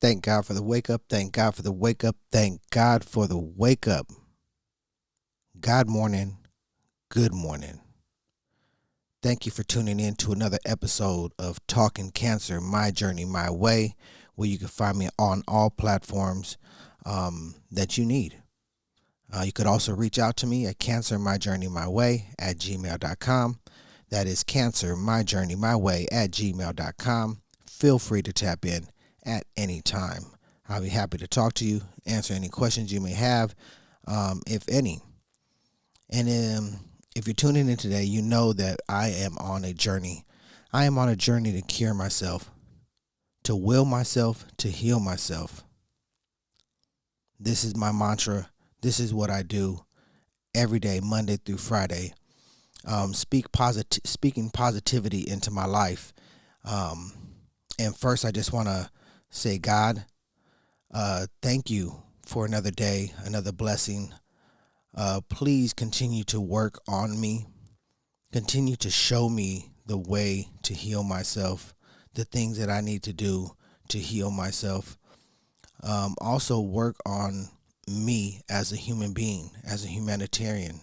Thank God for the wake up. Thank God for the wake up. Thank God for the wake up. God morning. Good morning. Thank you for tuning in to another episode of Talking Cancer, My Journey, My Way, where you can find me on all platforms that you need. You could also reach out to me at cancermyjourneymyway@gmail.com. That is cancermyjourneymyway@gmail.com. Feel free to tap in at any time. I'll be happy to talk to you, answer any questions you may have, if any. And if you're tuning in today, you know that I am on a journey. I am on a journey to cure myself, to will myself, to heal myself. This is my mantra. This is what I do every day, Monday through Friday. Speaking positivity into my life. Um, and first, I just want to say, God, thank you for another day, another blessing. Please continue to work on me. Continue to show me the way to heal myself, the things that I need to do to heal myself. Also, work on me as a human being, as a humanitarian,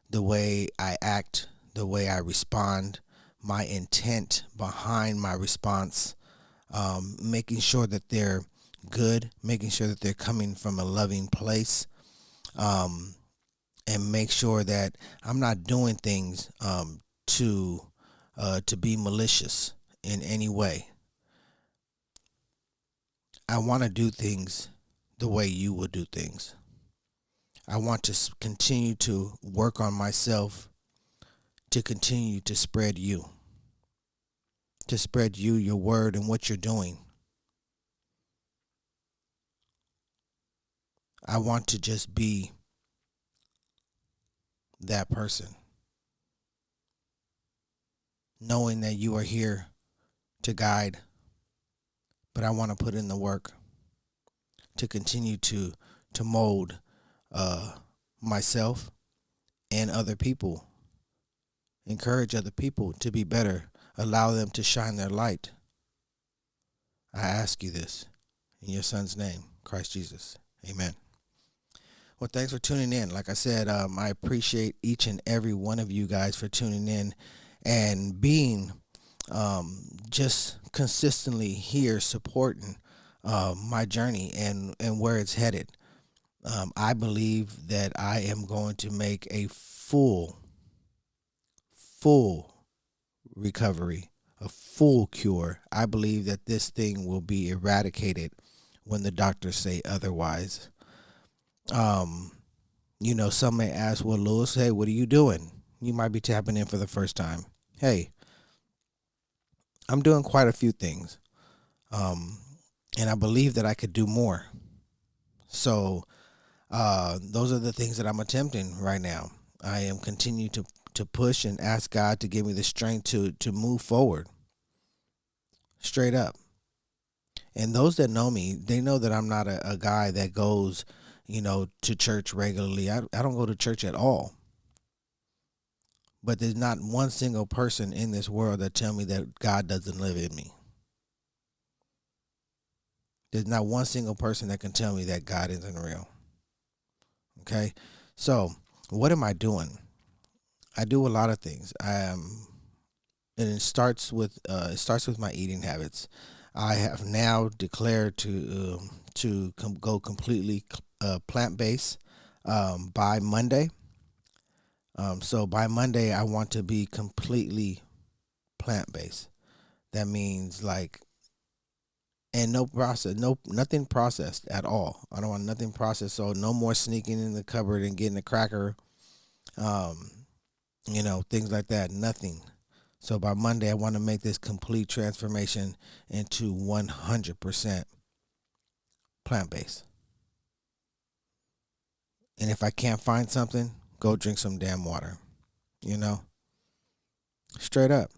the way I act, the way I respond, my intent behind my response, making sure that they're good, making sure that they're coming from a loving place, and make sure that I'm not doing things to be malicious in any way. I want to do things the way you would do things. I want to continue to work on myself, to continue to spread you, your word, and what you're doing. I want to just be that person, knowing that you are here to guide, but I want to put in the work to continue to mold uh, myself and other people, encourage other people to be better, allow them to shine their light. I ask you this in your son's name, Christ Jesus. Amen. Well, thanks for tuning in. Like I said, I appreciate each and every one of you guys for tuning in and being just consistently here supporting my journey and where it's headed. I believe that I am going to make a full recovery, a full cure. I believe that this thing will be eradicated when the doctors say otherwise. Um, some may ask, well, Lewis, hey, what are you doing? You might be tapping in for the first time. Hey, I'm doing quite a few things. Um, and I believe that I could do more. So those are the things that I'm attempting right now. I am continuing to push and ask God to give me the strength to move forward straight up. And those that know me, they know that I'm not a guy that goes, to church regularly. I don't go to church at all. But there's not one single person in this world that tell me that God doesn't live in me. There's not one single person that can tell me that God isn't real. Okay? So, what am I doing? I do a lot of things. And it starts with my eating habits. I have now declared to go completely plant based by Monday. So by Monday, I want to be completely plant based. That means like, and no process, no nothing processed at all. I don't want nothing processed. So no more sneaking in the cupboard and getting a cracker, um, things like that. Nothing. So by Monday, I want to make this complete transformation into 100% plant based. And if I can't find something, go drink some damn water. You know, straight up.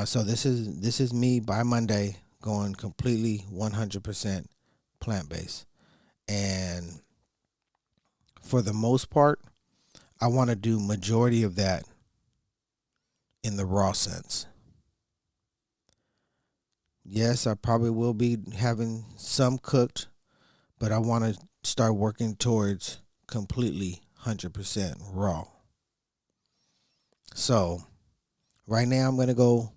So this is me by Monday going completely 100% plant based, and for the most part, I want to do majority of that in the raw sense. Yes, I probably will be having some cooked, but I want to start working towards completely 100% raw. So right now I'm going to go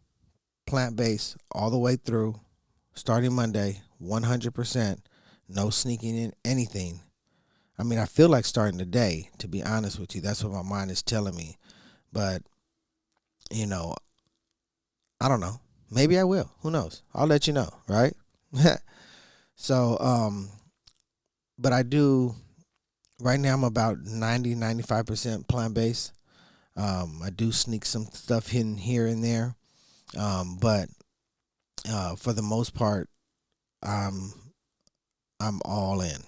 plant based all the way through, starting Monday, 100%, no sneaking in anything. I mean, I feel like starting today, to be honest with you. That's what my mind is telling me. But, you know, I don't know. Maybe I will. Who knows? I'll let you know, right? So, but I do, right now I'm about 90, 95% plant based. I do sneak some stuff in here and there. But for the most part, I'm I'm all in.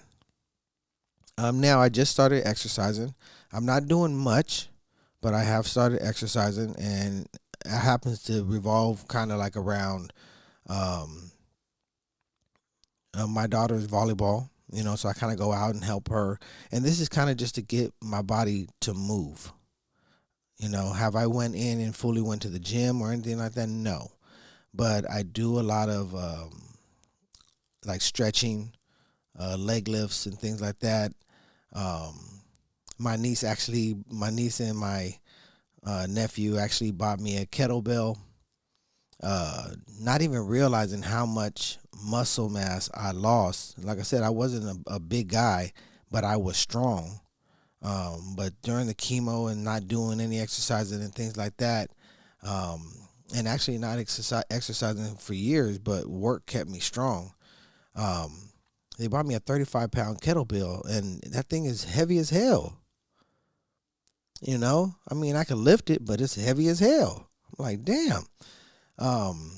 Now I just started exercising. I'm not doing much, but I have started exercising, and it happens to revolve kind of like around um, my daughter's volleyball. So I kind of go out and help her, and this is kind of just to get my body to move. Have I went in and fully went to the gym or anything like that? No, but I do a lot of like stretching, leg lifts, and things like that. Um, my niece and my nephew actually bought me a kettlebell, not even realizing how much muscle mass I lost. Like I said, I wasn't a big guy, but I was strong. But during the chemo and not doing any exercising and things like that, um, and actually not exercising for years, but work kept me strong. Um, they bought me a 35-pound kettlebell, and that thing is heavy as hell. I mean, I can lift it, but it's heavy as hell. I'm like, damn. Um,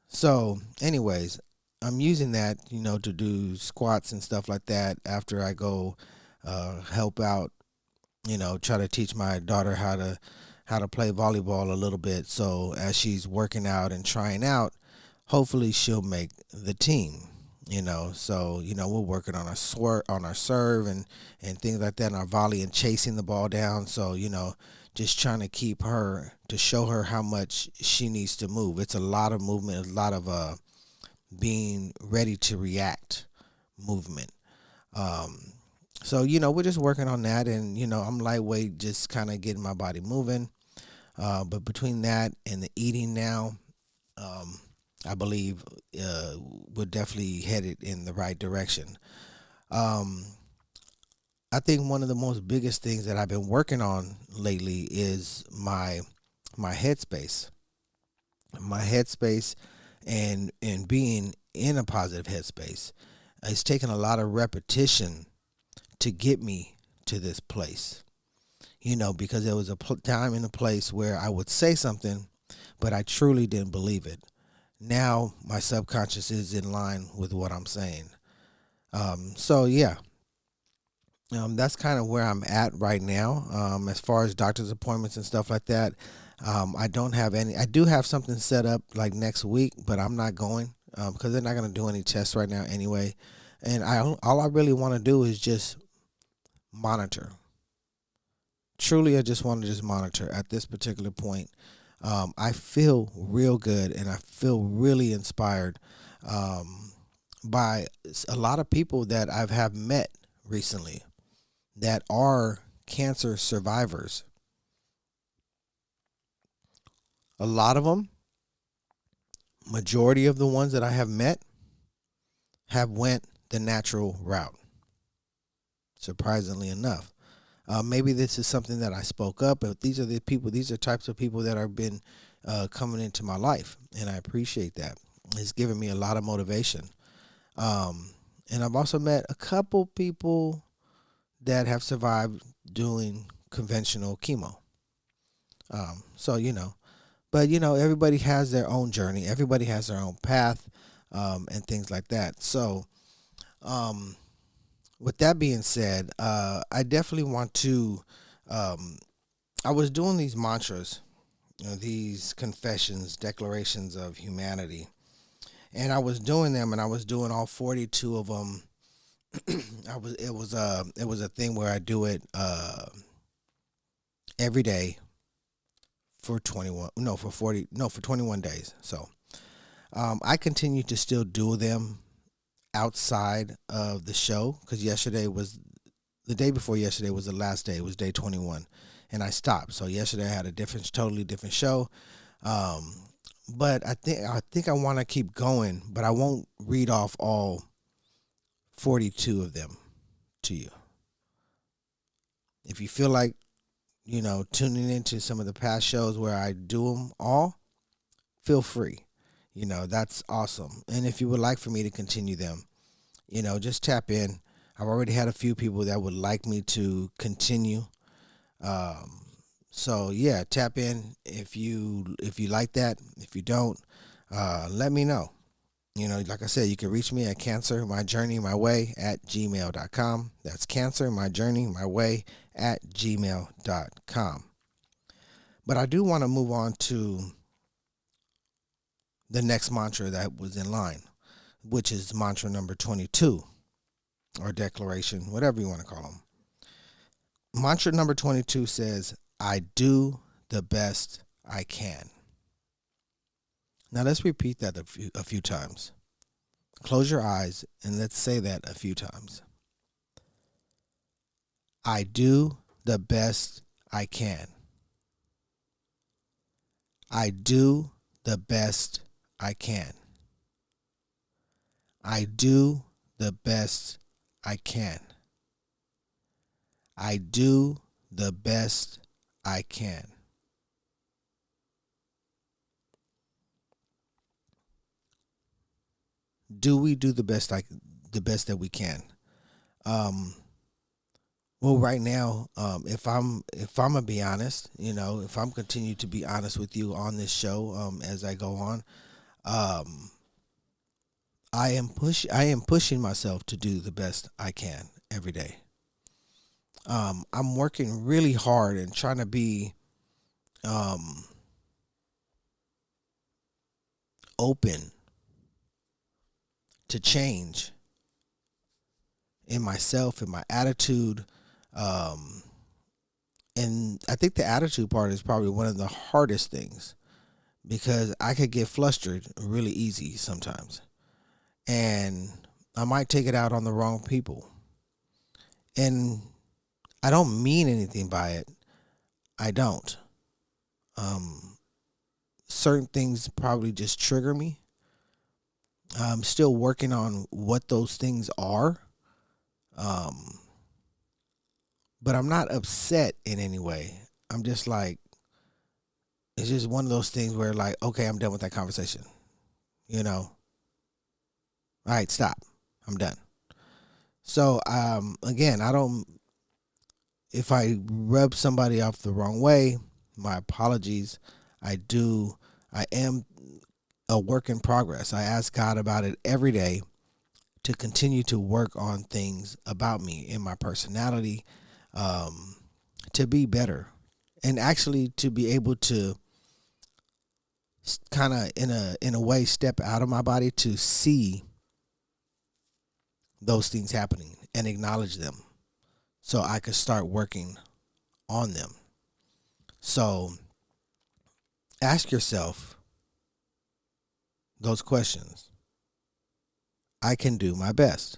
so, anyways, I'm using that, to do squats and stuff like that after I go help out. Try to teach my daughter how to play volleyball a little bit. So as she's working out and trying out, hopefully she'll make the team. So we're working on our serve and things like that, and our volley and chasing the ball down. So just trying to keep her to show her how much she needs to move. It's a lot of movement, a lot of being ready to react movement. Um, so we're just working on that, and I'm lightweight, just kind of getting my body moving. But between that and the eating now, um, I believe we're definitely headed in the right direction. Um, I think one of the most biggest things that I've been working on lately is my headspace. My headspace and being in a positive headspace. It's taken a lot of repetition to get me to this place. Because there was a time and a place where I would say something, but I truly didn't believe it. Now my subconscious is in line with what I'm saying. So yeah, that's kind of where I'm at right now. As far as doctor's appointments and stuff like that, I don't have any. I do have something set up like next week, but I'm not going because they're not going to do any tests right now anyway. And all I really want to do is just monitor. Truly, I just want to just monitor at this particular point. I feel real good, and I feel really inspired um, by a lot of people that I have met recently that are cancer survivors. A lot of them, majority of the ones that I have met, have went the natural route. Surprisingly enough, maybe this is something that I spoke up, but these are the people. These are types of people that have been coming into my life, and I appreciate that. It's given me a lot of motivation. And I've also met a couple people that have survived doing conventional chemo. So but everybody has their own journey. Everybody has their own path, and things like that. So, um, with that being said, I definitely want to. Um, I was doing these mantras, these confessions, declarations of humanity, and I was doing them, and I was doing all 42 of them. It was a thing where I do it every day for 21 no for 40 no for 21 days. So I continue to still do them outside of the show because the day before yesterday was the last day. It was day 21, and I stopped. So yesterday I had a totally different show. Um, but I think I want to keep going, but I won't read off all 42 of them to you. If you feel like tuning into some of the past shows where I do them all, feel free. That's awesome. And if you would like for me to continue them, just tap in. I've already had a few people that would like me to continue. Um, so yeah, tap in if you like that. If you don't, let me know. Like I said, you can reach me at cancermyjourneymyway@gmail.com. That's cancermyjourneymyway at gmail.com. But I do want to move on to the next mantra that was in line, which is mantra number 22, or declaration, whatever you want to call them. Mantra number 22 says, I do the best I can. Now let's repeat that a few times. Close your eyes and let's say that a few times. I do the best I can. I do the best I can. I do the best I can. I do the best I can. Do we do the best that we can? Um, well, right now, if I'm gonna be honest, if I'm continue to be honest with you on this show, as I go on, um, I am pushing myself to do the best I can every day. I'm working really hard and trying to be um, open to change in myself, in my attitude. Um, and I think the attitude part is probably one of the hardest things because I could get flustered really easy sometimes. And I might take it out on the wrong people. And I don't mean anything by it. I don't. Um, Certain things probably just trigger me. I'm still working on what those things are. Um, but I'm not upset in any way. I'm just like, it's just one of those things where, like, okay, I'm done with that conversation. You know, all right, stop. I'm done. So, again, I don't, if I rub somebody off the wrong way, my apologies. I do, I am a work in progress. I ask God about it every day to continue to work on things about me in my personality, um, to be better, and actually to be able to kind of in a way step out of my body to see those things happening and acknowledge them, so I could start working on them. So ask yourself those questions. I can do my best.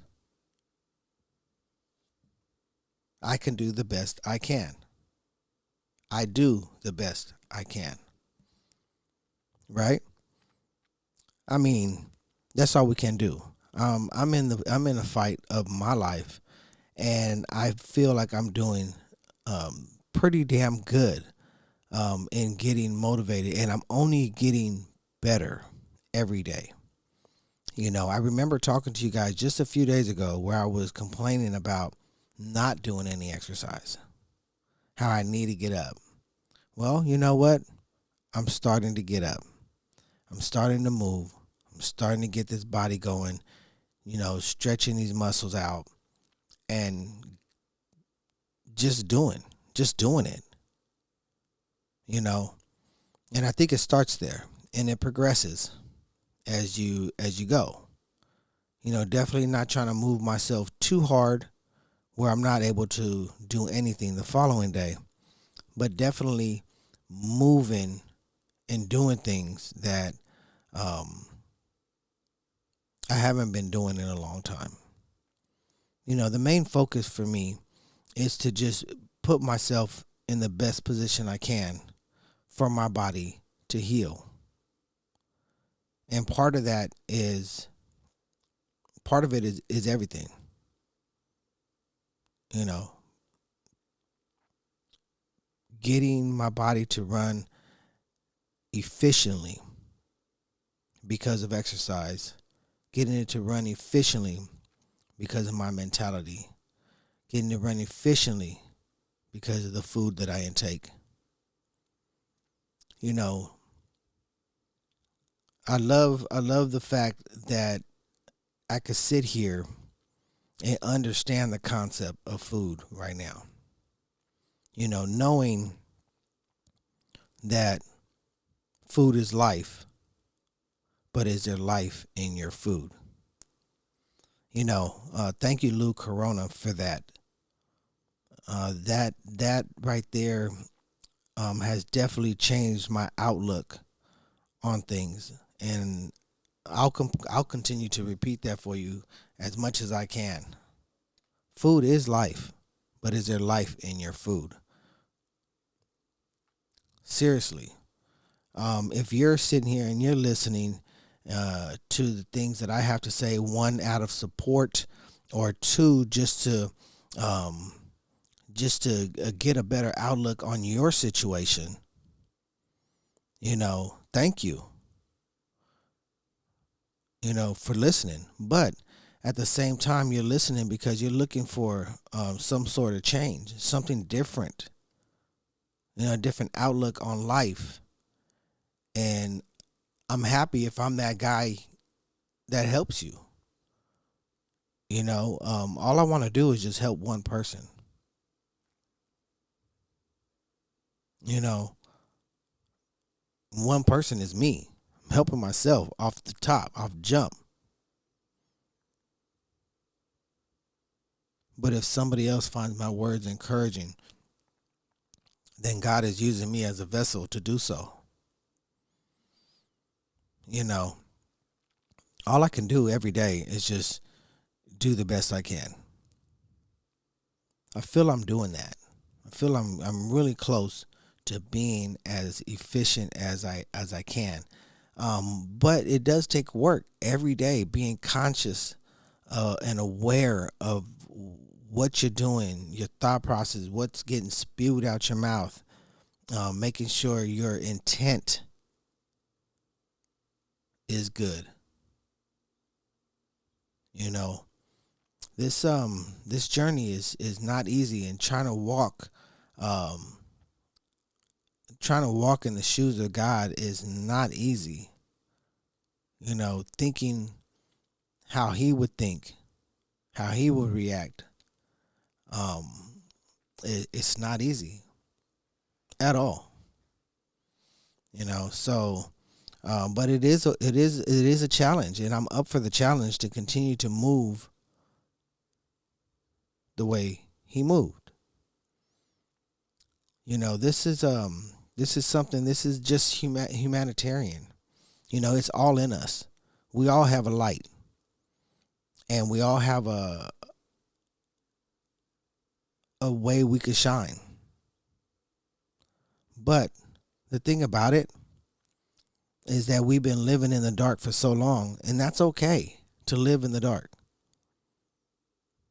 I can do the best I can. I do the best I can. Right? I mean, that's all we can do. I'm in a fight of my life, and I feel like I'm doing pretty damn good in getting motivated, and I'm only getting better every day. I remember talking to you guys just a few days ago where I was complaining about not doing any exercise, how I need to get up. Well, you know what? I'm starting to get up. I'm starting to move. I'm starting to get this body going, stretching these muscles out and just doing it, you know. And I think it starts there and it progresses as you go. Definitely not trying to move myself too hard where I'm not able to do anything the following day, but definitely moving and doing things that um, I haven't been doing in a long time. The main focus for me is to just put myself in the best position I can for my body to heal. And part of it is everything. You know, getting my body to run efficiently because of exercise, getting it to run efficiently because of my mentality, getting it to run efficiently because of the food that I intake. You know, I love the fact that I could sit here and understand the concept of food right now. Knowing that food is life, but is there life in your food? Thank you, Lou Corona, for that. That right there has definitely changed my outlook on things, and I'll continue to repeat that for you as much as I can. Food is life, but is there life in your food? Seriously, if you're sitting here and you're listening to the things that I have to say, one, out of support, or two, um, just to get a better outlook on your situation, thank you, for listening. But at the same time, you're listening because you're looking for some sort of change, something different, a different outlook on life. And I'm happy if I'm that guy that helps you. All I want to do is just help one person. You know, One person is me. I'm helping myself off the top, off jump. But if somebody else finds my words encouraging, then God is using me as a vessel to do so. You know, all I can do every day is just do the best I can. I feel I'm doing that. I feel I'm really close to being as efficient as I can. But it does take work every day, being conscious and aware of what you're doing, your thought process, what's getting spewed out your mouth, making sure your intent is good. You know, this journey is not easy, and um trying to walk in the shoes of God is not easy. Thinking how he would think, how he would react, um it's not easy at all. So but it is a challenge, and I'm up for the challenge to continue to move the way he moved. This is something, this is just humanitarian. It's all in us. We all have a light, and we all have a way we could shine. But the thing about it is that we've been living in the dark for so long, and that's okay to live in the dark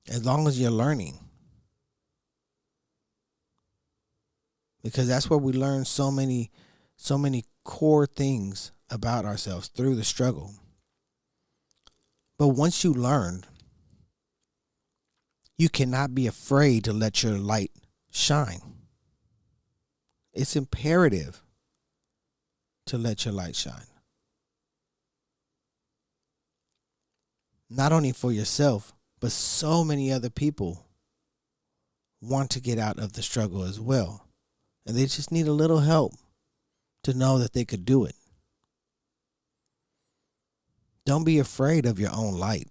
as long as you're learning, because that's where we learn so many core things about ourselves through the struggle. But once you learn, you cannot be afraid to let your light shine. It's imperative to let your light shine. Not only for yourself, but so many other people want to get out of the struggle as well. And they just need a little help to know that they could do it. Don't be afraid of your own light.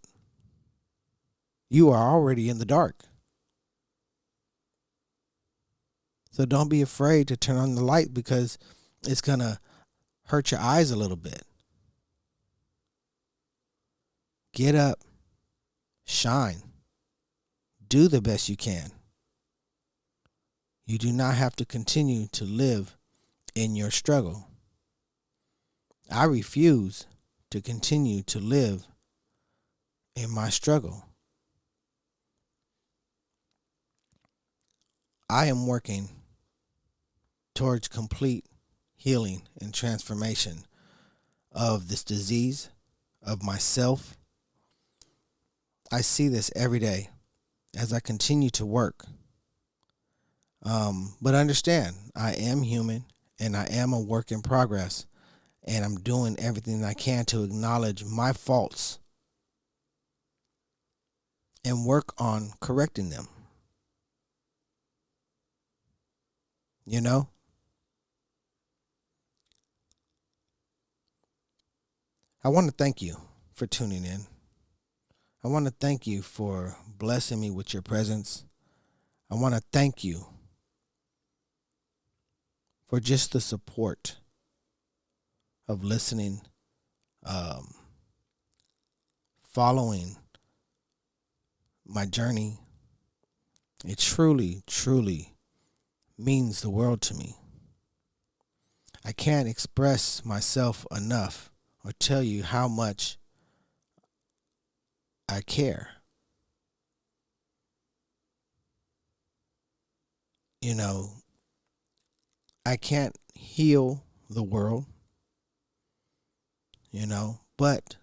You are already in the dark. So don't be afraid to turn on the light, because it's going to hurt your eyes a little bit. Get up, shine, do the best you can. You do not have to continue to live in your struggle. I refuse to continue to live in my struggle. I am working towards complete healing and transformation of this disease, of myself. I see this every day as I continue to work. But understand, I am human and I am a work in progress, and I'm doing everything I can to acknowledge my faults and work on correcting them. You know? I want to thank you for tuning in. I want to thank you for blessing me with your presence. I want to thank you for just the support of listening, following my journey. It truly, truly means the world to me. I can't express myself enough or tell you how much I care. You know, I can't heal the world, but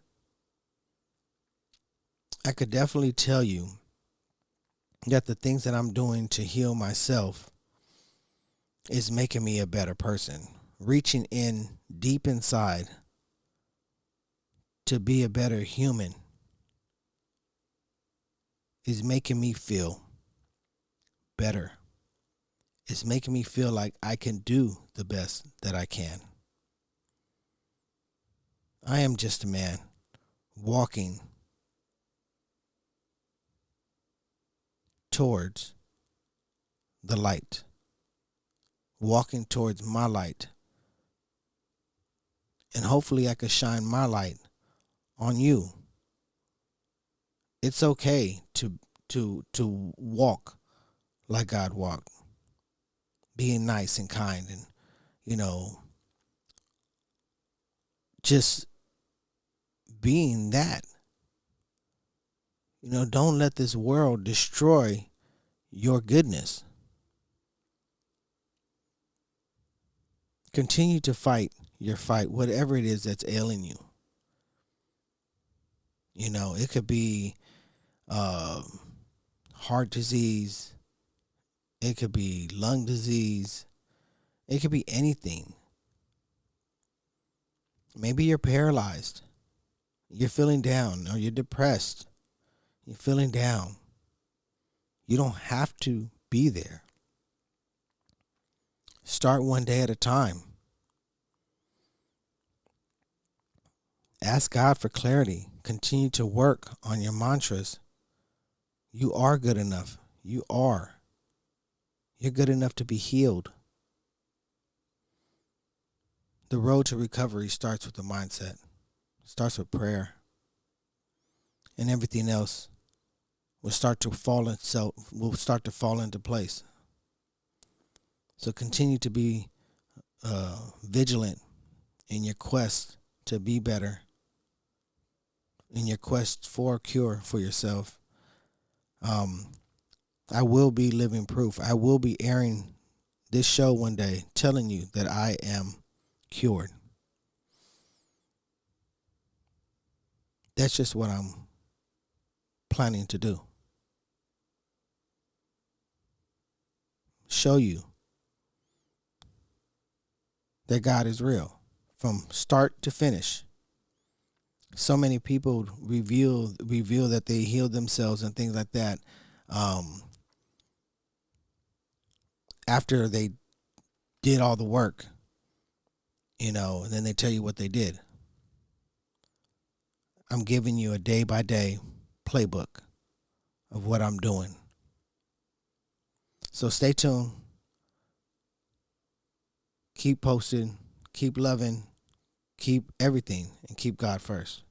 I could definitely tell you that the things that I'm doing to heal myself is making me a better person, reaching in deep inside to be a better human is making me feel better. It's making me feel like I can do the best that I can. I am just a man walking towards the light, walking towards my light. And hopefully I can shine my light on you. It's okay to walk like God walked, being nice and kind, and just being that. Don't let this world destroy your goodness. Continue to fight your fight, whatever it is that's ailing you. It could be heart disease. It could be lung disease. It could be anything. Maybe you're paralyzed. You're feeling down, or you're depressed. You're feeling down. You don't have to be there. Start one day at a time. Ask God for clarity. Continue to work on your mantras. You are good enough. You are. You're good enough to be healed. The road to recovery starts with the mindset. It starts with prayer. And everything else will start to fall into place. So continue to be vigilant in your quest to be better, in your quest for a cure for yourself. I will be living proof. I will be airing this show one day telling you that I am cured. That's just what I'm planning to do. Show you that God is real from start to finish. So many people reveal that they healed themselves and things like that after they did all the work, and then they tell you what they did. I'm giving you a day-by-day playbook of what I'm doing. So stay tuned. Keep posting. Keep loving. Keep everything. And keep God first.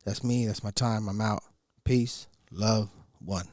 That's me. That's my time. I'm out. Peace. Love. One.